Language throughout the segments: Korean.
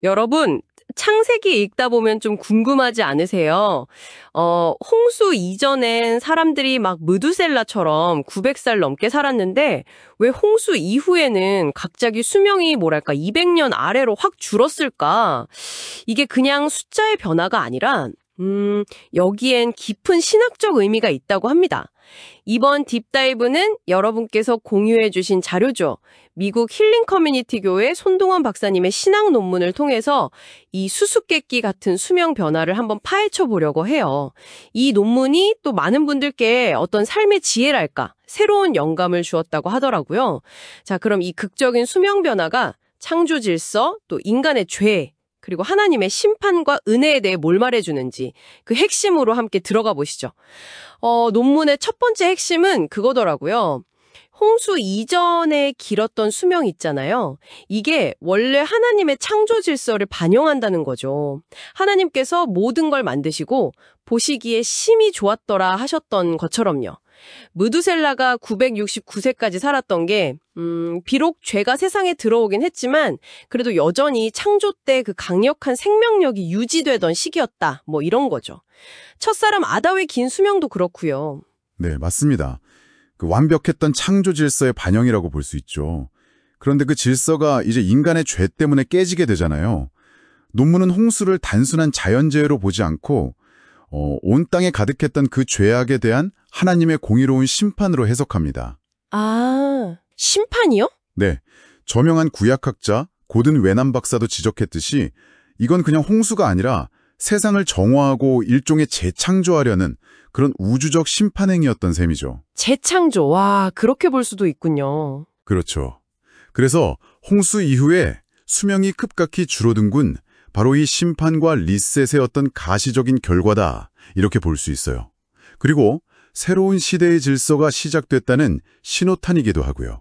여러분, 창세기 읽다 보면 좀 궁금하지 않으세요? 홍수 이전엔 사람들이 막 무두셀라처럼 900살 넘게 살았는데 왜 홍수 이후에는 갑자기 수명이 뭐랄까 200년 아래로 확 줄었을까? 이게 그냥 숫자의 변화가 아니라 여기엔 깊은 신학적 의미가 있다고 합니다. 이번 딥다이브는 여러분께서 공유해 주신 자료죠. 미국 힐링 커뮤니티 교회 손동원 박사님의 신학 논문을 통해서 이 수수께끼 같은 수명 변화를 한번 파헤쳐 보려고 해요. 이 논문이 또 많은 분들께 어떤 삶의 지혜랄까, 새로운 영감을 주었다고 하더라고요. 자, 그럼 이 극적인 수명 변화가 창조 질서, 또 인간의 죄, 그리고 하나님의 심판과 은혜에 대해 뭘 말해주는지 그 핵심으로 함께 들어가 보시죠. 논문의 첫 번째 핵심은 그거더라고요. 홍수 이전에 길었던 수명 있잖아요. 이게 원래 하나님의 창조 질서를 반영한다는 거죠. 하나님께서 모든 걸 만드시고 보시기에 심히 좋았더라 하셨던 것처럼요. 무두셀라가 969세까지 살았던 게 비록 죄가 세상에 들어오긴 했지만 그래도 여전히 창조 때 그 강력한 생명력이 유지되던 시기였다. 뭐 이런 거죠. 첫사람 아담의 긴 수명도 그렇고요. 네, 맞습니다. 그 완벽했던 창조 질서의 반영이라고 볼 수 있죠. 그런데 그 질서가 이제 인간의 죄 때문에 깨지게 되잖아요. 논문은 홍수를 단순한 자연재해로 보지 않고 온 땅에 가득했던 그 죄악에 대한 하나님의 공의로운 심판으로 해석합니다. 아, 심판이요? 네, 저명한 구약학자 고든 웨남 박사도 지적했듯이 이건 그냥 홍수가 아니라 세상을 정화하고 일종의 재창조하려는 그런 우주적 심판행위였던 셈이죠. 재창조, 와, 그렇게 볼 수도 있군요. 그렇죠. 그래서 홍수 이후에 수명이 급격히 줄어든 군 바로 이 심판과 리셋의 어떤 가시적인 결과다 이렇게 볼 수 있어요. 그리고 새로운 시대의 질서가 시작됐다는 신호탄이기도 하고요.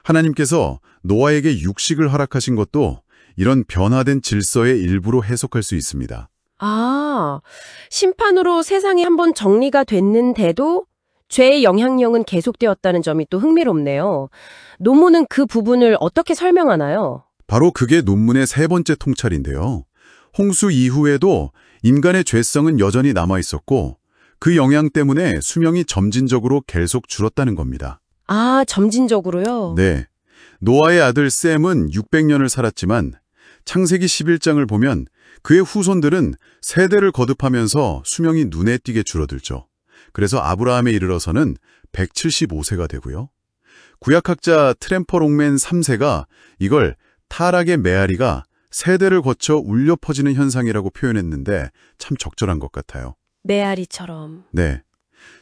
하나님께서 노아에게 육식을 허락하신 것도 이런 변화된 질서의 일부로 해석할 수 있습니다. 아, 심판으로 세상이 한번 정리가 됐는데도 죄의 영향력은 계속되었다는 점이 또 흥미롭네요. 논문은 그 부분을 어떻게 설명하나요? 바로 그게 논문의 세 번째 통찰인데요. 홍수 이후에도 인간의 죄성은 여전히 남아있었고 그 영향 때문에 수명이 점진적으로 계속 줄었다는 겁니다. 아, 점진적으로요? 네. 노아의 아들 셈은 600년을 살았지만 창세기 11장을 보면 그의 후손들은 세대를 거듭하면서 수명이 눈에 띄게 줄어들죠. 그래서 아브라함에 이르러서는 175세가 되고요. 구약학자 트램퍼 롱맨 3세가 이걸 타락의 메아리가 세대를 거쳐 울려 퍼지는 현상이라고 표현했는데 참 적절한 것 같아요. 메아리처럼. 네.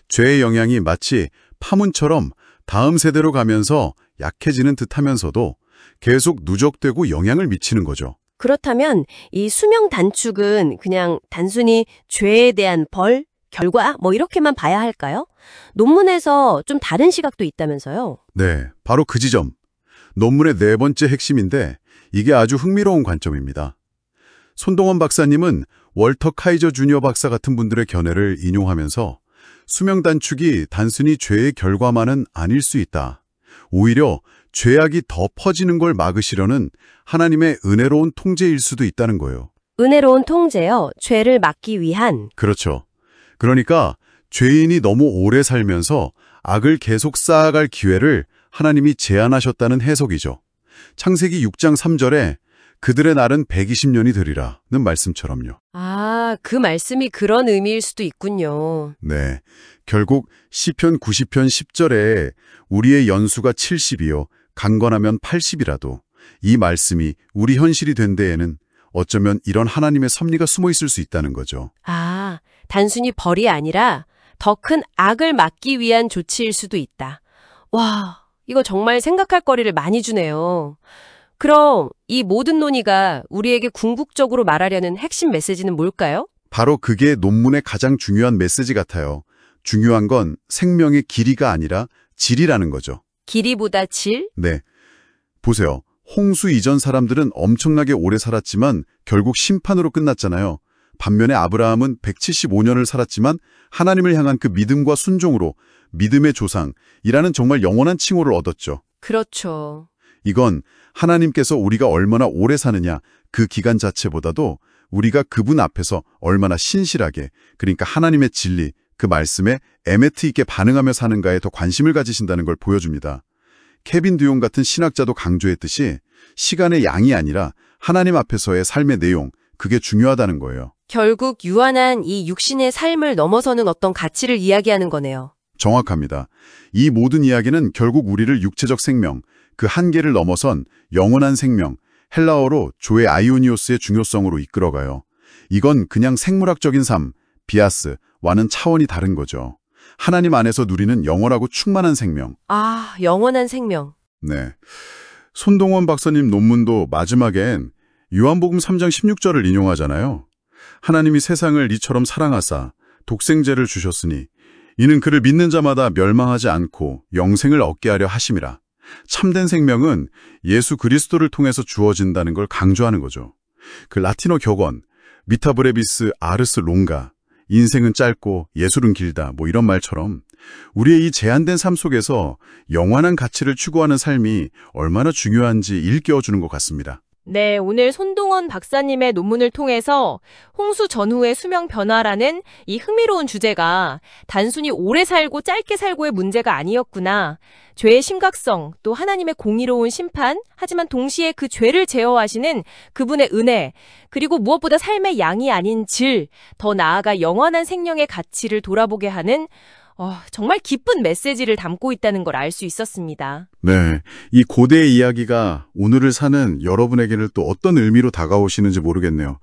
죄의 영향이 마치 파문처럼 다음 세대로 가면서 약해지는 듯하면서도 계속 누적되고 영향을 미치는 거죠. 그렇다면 이 수명 단축은 그냥 단순히 죄에 대한 벌, 결과 뭐 이렇게만 봐야 할까요? 논문에서 좀 다른 시각도 있다면서요? 네, 바로 그 지점. 논문의 네 번째 핵심인데 이게 아주 흥미로운 관점입니다. 손동원 박사님은 월터 카이저 주니어 박사 같은 분들의 견해를 인용하면서 수명 단축이 단순히 죄의 결과만은 아닐 수 있다. 오히려 죄악이 더 퍼지는 걸 막으시려는 하나님의 은혜로운 통제일 수도 있다는 거예요. 은혜로운 통제요? 죄를 막기 위한? 그렇죠. 그러니까 죄인이 너무 오래 살면서 악을 계속 쌓아갈 기회를 하나님이 제한하셨다는 해석이죠. 창세기 6장 3절에 그들의 날은 120년이 되리라는 말씀처럼요. 아, 그 말씀이 그런 의미일 수도 있군요. 네, 결국 시편 90편 10절에 우리의 연수가 70이요 강건하면 80이라도 이 말씀이 우리 현실이 된 데에는 어쩌면 이런 하나님의 섭리가 숨어 있을 수 있다는 거죠. 아, 단순히 벌이 아니라 더 큰 악을 막기 위한 조치일 수도 있다. 와, 이거 정말 생각할 거리를 많이 주네요. 그럼 이 모든 논의가 우리에게 궁극적으로 말하려는 핵심 메시지는 뭘까요? 바로 그게 논문의 가장 중요한 메시지 같아요. 중요한 건 생명의 길이가 아니라 질이라는 거죠. 길이보다 질? 네. 보세요. 홍수 이전 사람들은 엄청나게 오래 살았지만 결국 심판으로 끝났잖아요. 반면에 아브라함은 175년을 살았지만 하나님을 향한 그 믿음과 순종으로 믿음의 조상이라는 정말 영원한 칭호를 얻었죠. 그렇죠. 이건 하나님께서 우리가 얼마나 오래 사느냐 그 기간 자체보다도 우리가 그분 앞에서 얼마나 신실하게, 그러니까 하나님의 진리, 그 말씀에 에메트 있게 반응하며 사는가에 더 관심을 가지신다는 걸 보여줍니다. 케빈 드용 같은 신학자도 강조했듯이 시간의 양이 아니라 하나님 앞에서의 삶의 내용, 그게 중요하다는 거예요. 결국 유한한 이 육신의 삶을 넘어서는 어떤 가치를 이야기하는 거네요. 정확합니다. 이 모든 이야기는 결국 우리를 육체적 생명, 그 한계를 넘어선 영원한 생명, 헬라어로 조의 아이오니오스의 중요성으로 이끌어가요. 이건 그냥 생물학적인 삶, 비아스와는 차원이 다른 거죠. 하나님 안에서 누리는 영원하고 충만한 생명. 아, 영원한 생명. 네. 손동원 박사님 논문도 마지막엔 요한복음 3장 16절을 인용하잖아요. 하나님이 세상을 이처럼 사랑하사 독생제를 주셨으니 이는 그를 믿는 자마다 멸망하지 않고 영생을 얻게 하려 하심이라. 참된 생명은 예수 그리스도를 통해서 주어진다는 걸 강조하는 거죠. 그 라틴어 격언 미타브레비스 아르스 롱가, 인생은 짧고 예술은 길다, 뭐 이런 말처럼 우리의 이 제한된 삶 속에서 영원한 가치를 추구하는 삶이 얼마나 중요한지 일깨워주는 것 같습니다. 네, 오늘 손동원 박사님의 논문을 통해서 홍수 전후의 수명 변화라는 이 흥미로운 주제가 단순히 오래 살고 짧게 살고의 문제가 아니었구나. 죄의 심각성, 또 하나님의 공의로운 심판, 하지만 동시에 그 죄를 제어하시는 그분의 은혜, 그리고 무엇보다 삶의 양이 아닌 질, 더 나아가 영원한 생명의 가치를 돌아보게 하는 정말 기쁜 메시지를 담고 있다는 걸 알 수 있었습니다. 네, 이 고대의 이야기가 오늘을 사는 여러분에게는 또 어떤 의미로 다가오시는지 모르겠네요.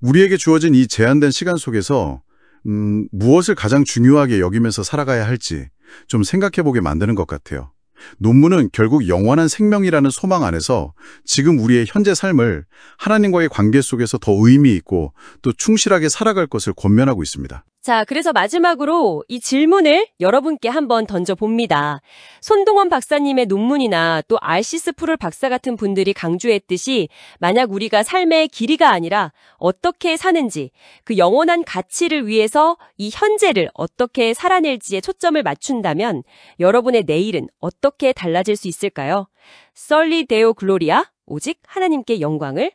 우리에게 주어진 이 제한된 시간 속에서 무엇을 가장 중요하게 여기면서 살아가야 할지 좀 생각해보게 만드는 것 같아요. 논문은 결국 영원한 생명이라는 소망 안에서 지금 우리의 현재 삶을 하나님과의 관계 속에서 더 의미 있고 또 충실하게 살아갈 것을 권면하고 있습니다. 자, 그래서 마지막으로 이 질문을 여러분께 한번 던져봅니다. 손동원 박사님의 논문이나 또 알시스 프롤 박사 같은 분들이 강조했듯이 만약 우리가 삶의 길이가 아니라 어떻게 사는지, 그 영원한 가치를 위해서 이 현재를 어떻게 살아낼지에 초점을 맞춘다면 여러분의 내일은 어떻게 달라질 수 있을까요? 솔리 데오 글로리아, 오직 하나님께 영광을.